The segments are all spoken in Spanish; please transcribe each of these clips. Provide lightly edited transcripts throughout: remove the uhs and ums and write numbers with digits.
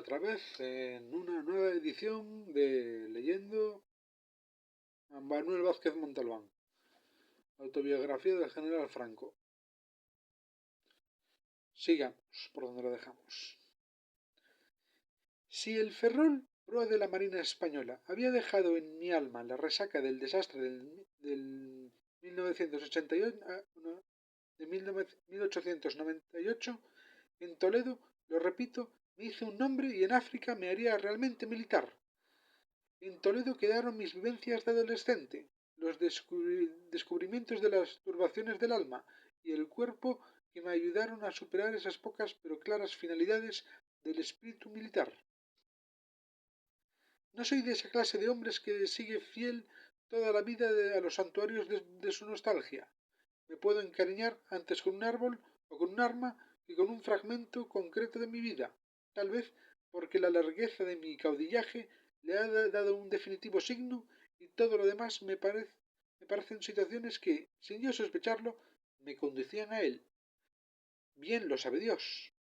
otra vez en una nueva edición de Leyendo a Manuel Vázquez Montalbán, autobiografía del general Franco. Sigamos por donde lo dejamos. Si el Ferrol, proa de la Marina Española, había dejado en mi alma la resaca del desastre del 1898, en Toledo, lo repito, me hice un nombre y en África me haría realmente militar. En Toledo quedaron mis vivencias de adolescente, los descubrimientos de las turbaciones del alma y el cuerpo que me ayudaron a superar esas pocas pero claras finalidades del espíritu militar. No soy de esa clase de hombres que sigue fiel toda la vida a los santuarios de su nostalgia. Me puedo encariñar antes con un árbol o con un arma que con un fragmento concreto de mi vida, tal vez porque la largueza de mi caudillaje le ha dado un definitivo signo y todo lo demás me parecen situaciones que, sin yo sospecharlo, me conducían a él. Bien lo sabe Dios.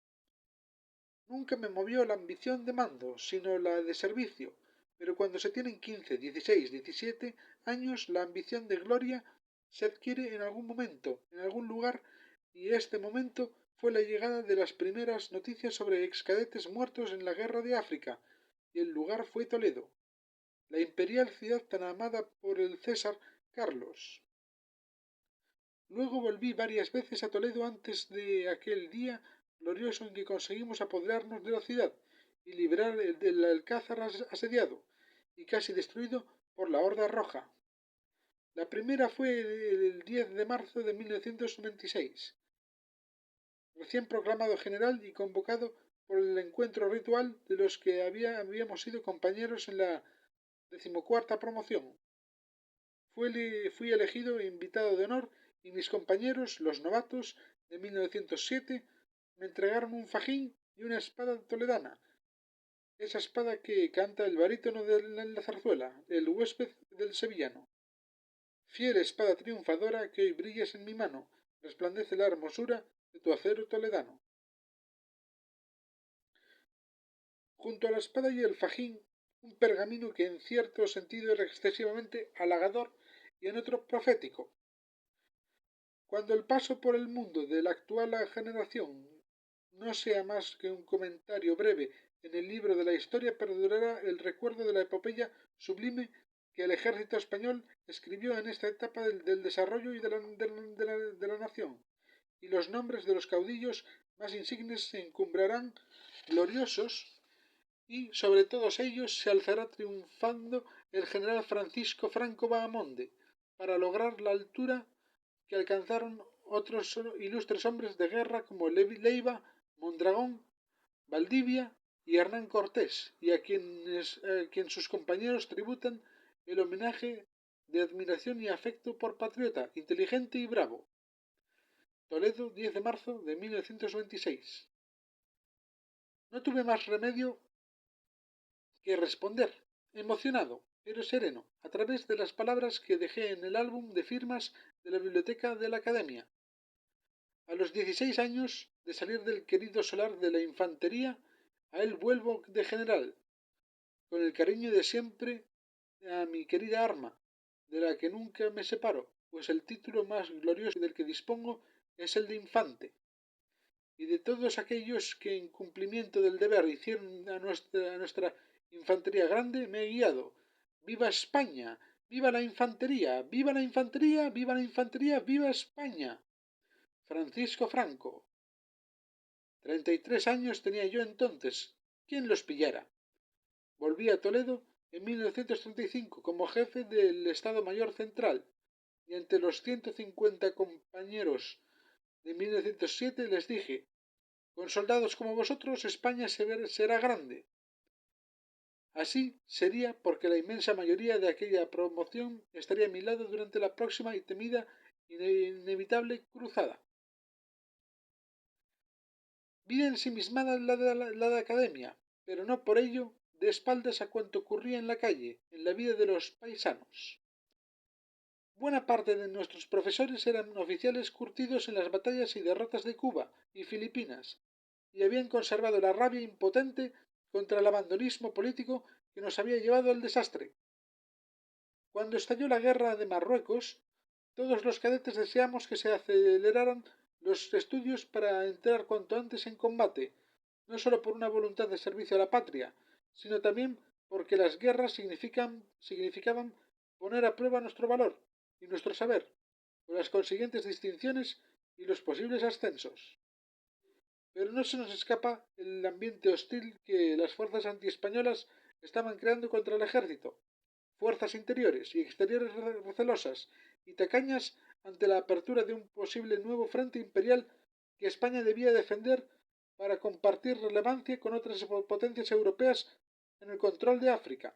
Nunca me movió la ambición de mando, sino la de servicio, pero cuando se tienen 15, 16, 17 años, la ambición de gloria se adquiere en algún momento, en algún lugar, y este momento fue la llegada de las primeras noticias sobre excadetes muertos en la guerra de África, y el lugar fue Toledo, la imperial ciudad tan amada por el César Carlos. Luego volví varias veces a Toledo antes de aquel día glorioso en que conseguimos apoderarnos de la ciudad y liberar del Alcázar asediado y casi destruido por la Horda Roja. La primera fue el 10 de marzo de 1926, recién proclamado general y convocado por el encuentro ritual de los que habíamos sido compañeros en la 14ª promoción. Fui elegido invitado de honor y mis compañeros, los novatos de 1907, me entregaron un fajín y una espada toledana, esa espada que canta el barítono de la zarzuela, el huésped del sevillano. Fiel espada triunfadora que hoy brillas en mi mano, resplandece la hermosura de tu acero toledano. Junto a la espada y el fajín, un pergamino que en cierto sentido era excesivamente halagador y en otro profético. Cuando el paso por el mundo de la actual generación no sea más que un comentario breve en el libro de la historia, perdurará el recuerdo de la epopeya sublime que el ejército español escribió en esta etapa del desarrollo y de la nación, y los nombres de los caudillos más insignes se encumbrarán gloriosos, y sobre todos ellos se alzará triunfando el general Francisco Franco Bahamonde, para lograr la altura que alcanzaron otros ilustres hombres de guerra como Leiva, Mondragón, Valdivia y Hernán Cortés, y a quien sus compañeros tributan el homenaje de admiración y afecto por patriota, inteligente y bravo. Toledo, 10 de marzo de 1926. No tuve más remedio que responder, emocionado, pero sereno, a través de las palabras que dejé en el álbum de firmas de la biblioteca de la Academia. A los 16 años de salir del querido solar de la infantería, a él vuelvo de general, con el cariño de siempre a mi querida arma, de la que nunca me separo, pues el título más glorioso del que dispongo es el de infante. Y de todos aquellos que en cumplimiento del deber hicieron a nuestra infantería grande, me he guiado. ¡Viva España! ¡Viva la infantería! ¡Viva la infantería! ¡Viva la infantería! ¡Viva España! Francisco Franco. 33 años tenía yo entonces. ¿Quién los pillara? Volví a Toledo en 1935 como jefe del Estado Mayor Central y entre los 150 compañeros de 1907 les dije: con soldados como vosotros España será grande. Así sería porque la inmensa mayoría de aquella promoción estaría a mi lado durante la próxima y temida inevitable cruzada. Vida ensimismada la de academia, pero no por ello de espaldas a cuanto ocurría en la calle, en la vida de los paisanos. Buena parte de nuestros profesores eran oficiales curtidos en las batallas y derrotas de Cuba y Filipinas, y habían conservado la rabia impotente contra el abandonismo político que nos había llevado al desastre. Cuando estalló la guerra de Marruecos, todos los cadetes deseamos que se aceleraran los estudios para entrar cuanto antes en combate, no solo por una voluntad de servicio a la patria, sino también porque las guerras significaban poner a prueba nuestro valor y nuestro saber, con las consiguientes distinciones y los posibles ascensos. Pero no se nos escapa el ambiente hostil que las fuerzas antiespañolas estaban creando contra el ejército, fuerzas interiores y exteriores recelosas y tacañas ante la apertura de un posible nuevo frente imperial que España debía defender para compartir relevancia con otras potencias europeas en el control de África.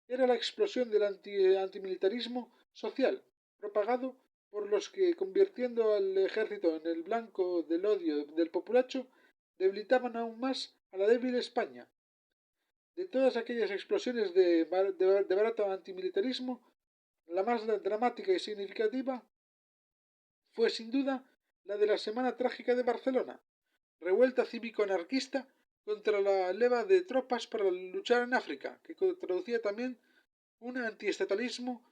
Era la explosión del antimilitarismo social, propagado por los que, convirtiendo al ejército en el blanco del odio del populacho, debilitaban aún más a la débil España. De todas aquellas explosiones de barato antimilitarismo, la más dramática y significativa fue sin duda la de la Semana Trágica de Barcelona, revuelta cívico-anarquista contra la leva de tropas para luchar en África, que traducía también un antiestatalismo,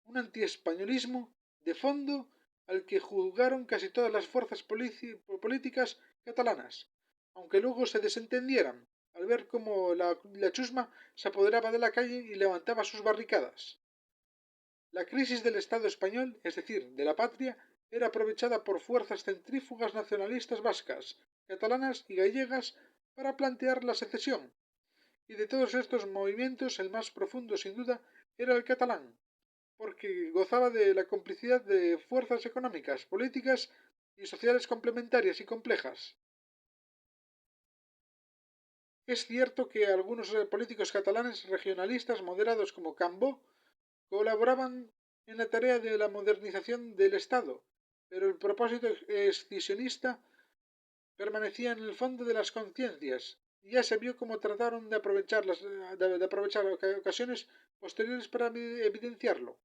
un antiespañolismo de fondo al que jugaron casi todas las fuerzas políticas catalanas, aunque luego se desentendieran al ver cómo la chusma se apoderaba de la calle y levantaba sus barricadas. La crisis del Estado español, es decir, de la patria, era aprovechada por fuerzas centrífugas nacionalistas vascas, catalanas y gallegas para plantear la secesión, y de todos estos movimientos el más profundo, sin duda, era el catalán, porque gozaba de la complicidad de fuerzas económicas, políticas y sociales complementarias y complejas. Es cierto que algunos políticos catalanes regionalistas moderados como Cambó colaboraban en la tarea de la modernización del Estado, pero el propósito excisionista permanecía en el fondo de las conciencias, y ya se vio cómo trataron de aprovechar ocasiones posteriores para evidenciarlo.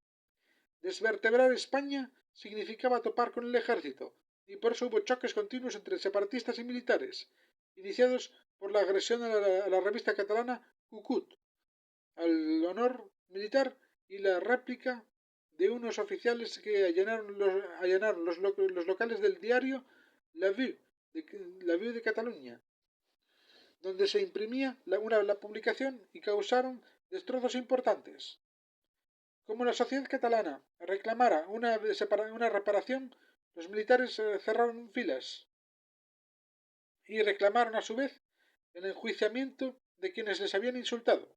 Desvertebrar España significaba topar con el ejército, y por eso hubo choques continuos entre separatistas y militares, iniciados por la agresión a la revista catalana Cucut, al honor militar y la réplica de unos oficiales que allanaron los locales del diario La Vue de Cataluña, donde se imprimía la publicación y causaron destrozos importantes. Como la sociedad catalana reclamara una reparación, los militares cerraron filas y reclamaron a su vez el enjuiciamiento de quienes les habían insultado.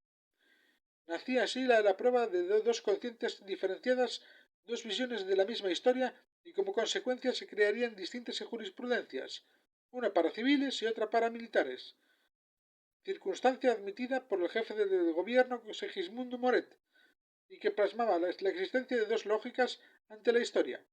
Nacía así la prueba de dos conciencias diferenciadas, dos visiones de la misma historia, y como consecuencia se crearían distintas jurisprudencias, una para civiles y otra para militares, circunstancia admitida por el jefe del gobierno Segismundo Moret, y que plasmaba la existencia de dos lógicas ante la historia.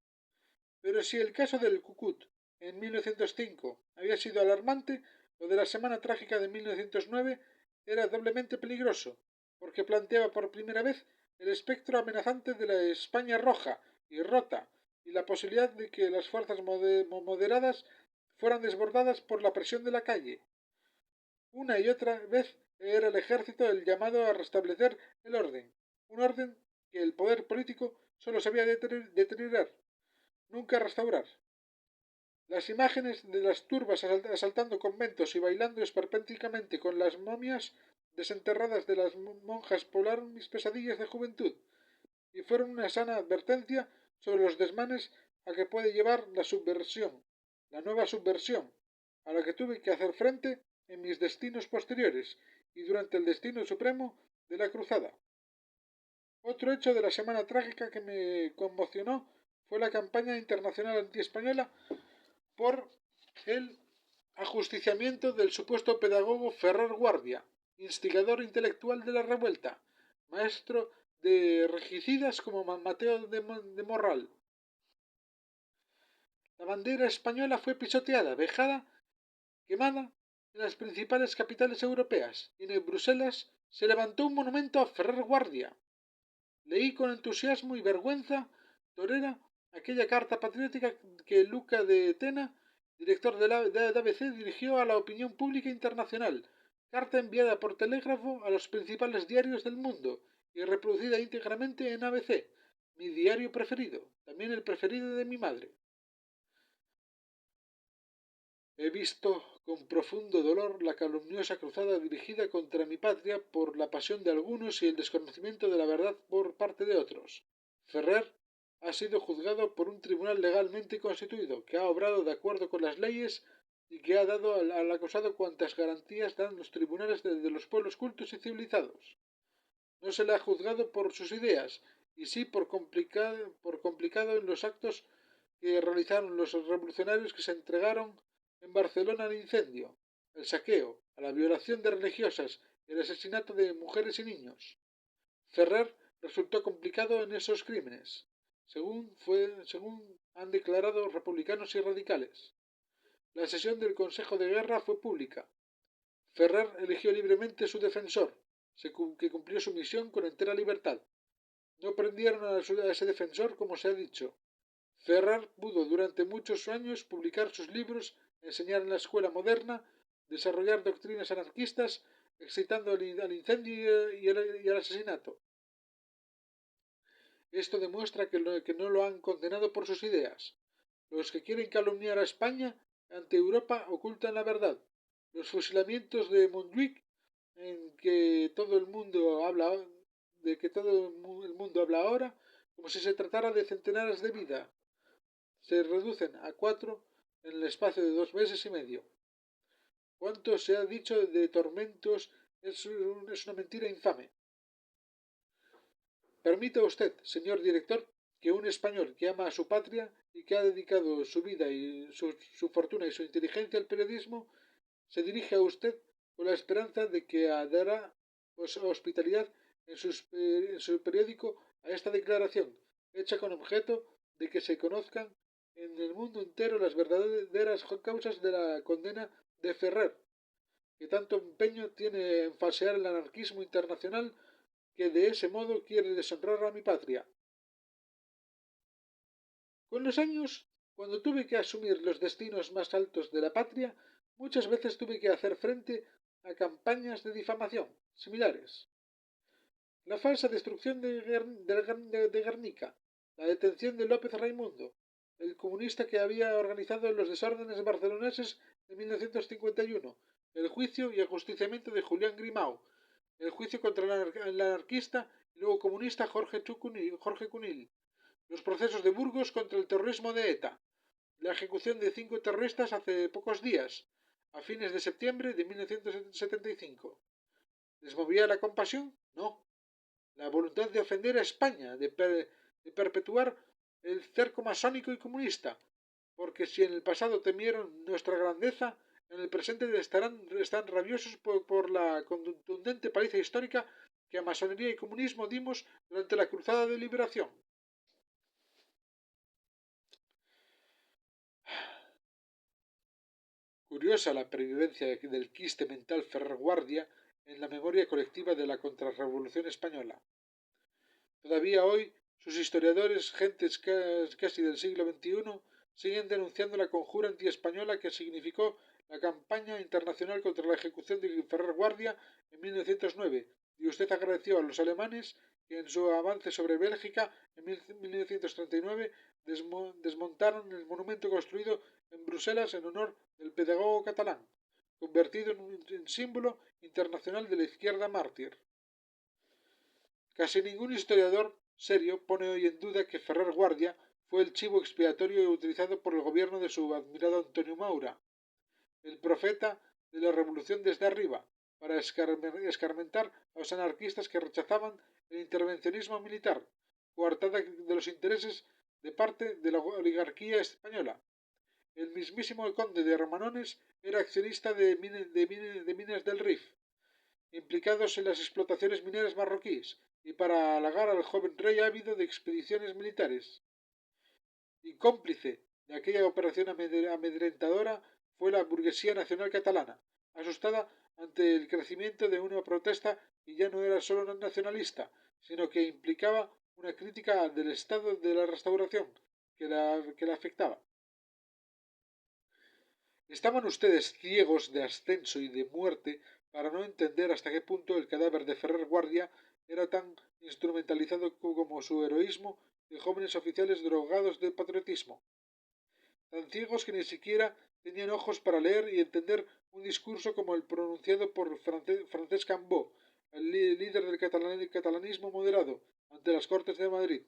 Pero si el caso del Cucut en 1905 había sido alarmante, lo de la Semana Trágica de 1909 era doblemente peligroso, porque planteaba por primera vez el espectro amenazante de la España roja y rota, y la posibilidad de que las fuerzas moderadas fueran desbordadas por la presión de la calle. Una y otra vez era el ejército el llamado a restablecer el orden, un orden que el poder político solo sabía deteriorar, nunca restaurar. Las imágenes de las turbas asaltando conventos y bailando esperpénticamente con las momias desenterradas de las monjas poblaron mis pesadillas de juventud y fueron una sana advertencia sobre los desmanes a que puede llevar la subversión, la nueva subversión, a la que tuve que hacer frente en mis destinos posteriores y durante el destino supremo de la cruzada. Otro hecho de la Semana Trágica que me conmocionó fue la campaña internacional antiespañola por el ajusticiamiento del supuesto pedagogo Ferrer Guardia, instigador intelectual de la revuelta, maestro de regicidas como Mateo de Morral. La bandera española fue pisoteada, vejada, quemada en las principales capitales europeas, y en Bruselas se levantó un monumento a Ferrer Guardia. Leí con entusiasmo y vergüenza torera aquella carta patriótica que Luca de Tena, director de ABC, dirigió a la opinión pública internacional, carta enviada por telégrafo a los principales diarios del mundo y reproducida íntegramente en ABC, mi diario preferido, también el preferido de mi madre. He visto con profundo dolor la calumniosa cruzada dirigida contra mi patria por la pasión de algunos y el desconocimiento de la verdad por parte de otros. Ferrer ha sido juzgado por un tribunal legalmente constituido, que ha obrado de acuerdo con las leyes y que ha dado al acusado cuantas garantías dan los tribunales de los pueblos cultos y civilizados. No se le ha juzgado por sus ideas, y sí por complicado en los actos que realizaron los revolucionarios que se entregaron en Barcelona al incendio, el saqueo, a la violación de religiosas y el asesinato de mujeres y niños. Ferrer resultó complicado en esos crímenes, según han declarado republicanos y radicales. La sesión del Consejo de Guerra fue pública. Ferrer eligió libremente su defensor, que cumplió su misión con entera libertad. No prendieron a ese defensor, como se ha dicho. Ferrer pudo durante muchos años publicar sus libros, enseñar en la escuela moderna, desarrollar doctrinas anarquistas, excitando al incendio y al asesinato. Esto demuestra que no lo han condenado por sus ideas. Los que quieren calumniar a España ante Europa ocultan la verdad. Los fusilamientos de Montjuic, en que todo el mundo habla, de que todo el mundo habla ahora, como si se tratara de centenares de vidas, se reducen a 4 en el espacio de 2 meses y medio. Cuánto se ha dicho de tormentos es una mentira infame. Permita usted, señor director, que un español que ama a su patria y que ha dedicado su vida y su fortuna y su inteligencia al periodismo se dirige a usted con la esperanza de que dará hospitalidad en su periódico a esta declaración, hecha con objeto de que se conozcan en el mundo entero las verdaderas causas de la condena de Ferrer, que tanto empeño tiene en falsear el anarquismo internacional, que de ese modo quiere deshonrar a mi patria. Con los años, cuando tuve que asumir los destinos más altos de la patria, muchas veces tuve que hacer frente a campañas de difamación similares. La falsa destrucción de Guernica, la detención de López Raimundo, el comunista que había organizado los desórdenes barceloneses de 1951, el juicio y ajusticiamiento de Julián Grimau, el juicio contra el anarquista y luego comunista Jorge Cunil, los procesos de Burgos contra el terrorismo de ETA, la ejecución de 5 terroristas hace pocos días, a fines de septiembre de 1975. ¿Les movía la compasión? No. La voluntad de ofender a España, de perpetuar el cerco masónico y comunista, porque si en el pasado temieron nuestra grandeza, en el presente están rabiosos por la contundente paliza histórica que a masonería y comunismo dimos durante la cruzada de liberación. Curiosa la pervivencia del quiste mental Ferrer Guardia en la memoria colectiva de la contrarrevolución española. Todavía hoy, sus historiadores, gentes casi del siglo XXI, siguen denunciando la conjura antiespañola que significó la campaña internacional contra la ejecución de Ferrer Guardia en 1909, y usted agradeció a los alemanes que en su avance sobre Bélgica en 1939 desmontaron el monumento construido en Bruselas en honor del pedagogo catalán, convertido en un símbolo internacional de la izquierda mártir. Casi ningún historiador serio pone hoy en duda que Ferrer Guardia fue el chivo expiatorio utilizado por el gobierno de su admirado Antonio Maura, el profeta de la revolución desde arriba, para escarmentar a los anarquistas que rechazaban el intervencionismo militar, coartada de los intereses de parte de la oligarquía española. El mismísimo conde de Romanones era accionista de minas del Rif, implicados en las explotaciones mineras marroquíes, y para halagar al joven rey ávido de expediciones militares. Y cómplice de aquella operación amedrentadora fue la burguesía nacional catalana, asustada ante el crecimiento de una protesta que ya no era solo nacionalista, sino que implicaba una crítica del Estado de la Restauración que la afectaba. Estaban ustedes ciegos de ascenso y de muerte para no entender hasta qué punto el cadáver de Ferrer Guardia era tan instrumentalizado como su heroísmo de jóvenes oficiales drogados de patriotismo, tan ciegos que ni siquiera tenían ojos para leer y entender un discurso como el pronunciado por Francesc Cambó, el líder del catalanismo moderado, ante las Cortes de Madrid.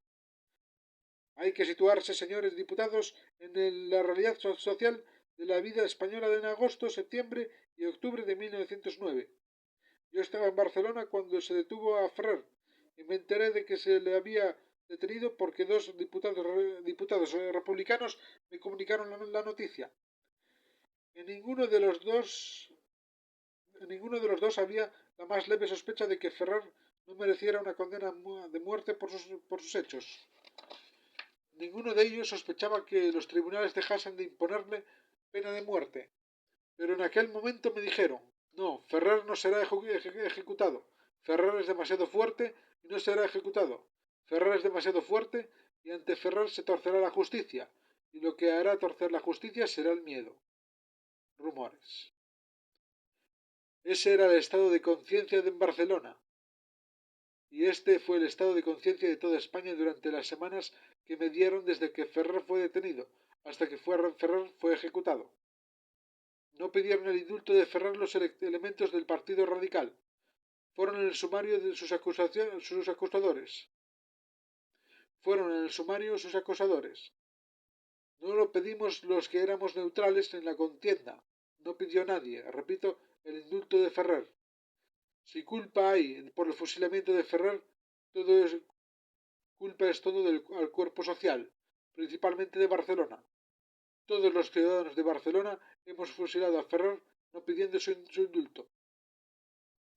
Hay que situarse, señores diputados, en la realidad social de la vida española en agosto, septiembre y octubre de 1909. Yo estaba en Barcelona cuando se detuvo a Ferrer y me enteré de que se le había detenido porque dos diputados republicanos me comunicaron la noticia. En ninguno de los dos había la más leve sospecha de que Ferrer no mereciera una condena de muerte por sus hechos. Ninguno de ellos sospechaba que los tribunales dejasen de imponerle pena de muerte. Pero en aquel momento me dijeron, no, Ferrer no será ejecutado. Ferrer es demasiado fuerte y no será ejecutado. Ferrer es demasiado fuerte y ante Ferrer se torcerá la justicia. Y lo que hará torcer la justicia será el miedo. Rumores. Ese era el estado de conciencia de Barcelona. Y este fue el estado de conciencia de toda España durante las semanas que me dieron desde que Ferrer fue detenido hasta que Ferrer fue ejecutado. No pidieron el indulto de Ferrer los elementos del Partido Radical. Fueron en el sumario de sus acusadores. Fueron en el sumario sus acusadores. No lo pedimos los que éramos neutrales en la contienda. No pidió nadie, repito, el indulto de Ferrer. Si culpa hay por el fusilamiento de Ferrer, todo es culpa es todo al cuerpo social, principalmente de Barcelona. Todos los ciudadanos de Barcelona hemos fusilado a Ferrer no pidiendo su indulto.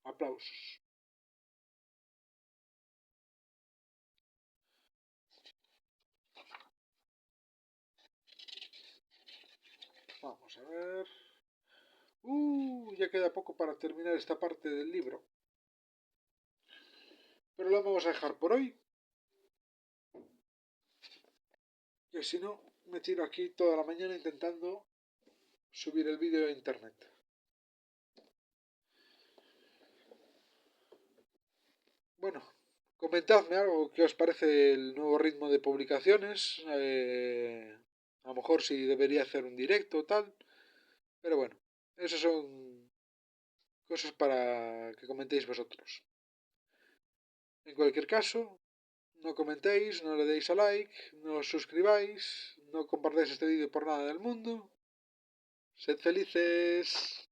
Aplausos. Vamos a ver. Ya queda poco para terminar esta parte del libro. Pero lo vamos a dejar por hoy. Que si no, me tiro aquí toda la mañana intentando subir el vídeo a internet. Bueno, comentadme algo que os parece el nuevo ritmo de publicaciones. A lo mejor si debería hacer un directo o tal. Pero bueno, esas son cosas para que comentéis vosotros. En cualquier caso, no comentéis, no le deis a like, no os suscribáis, no compartáis este vídeo por nada del mundo. Sed felices.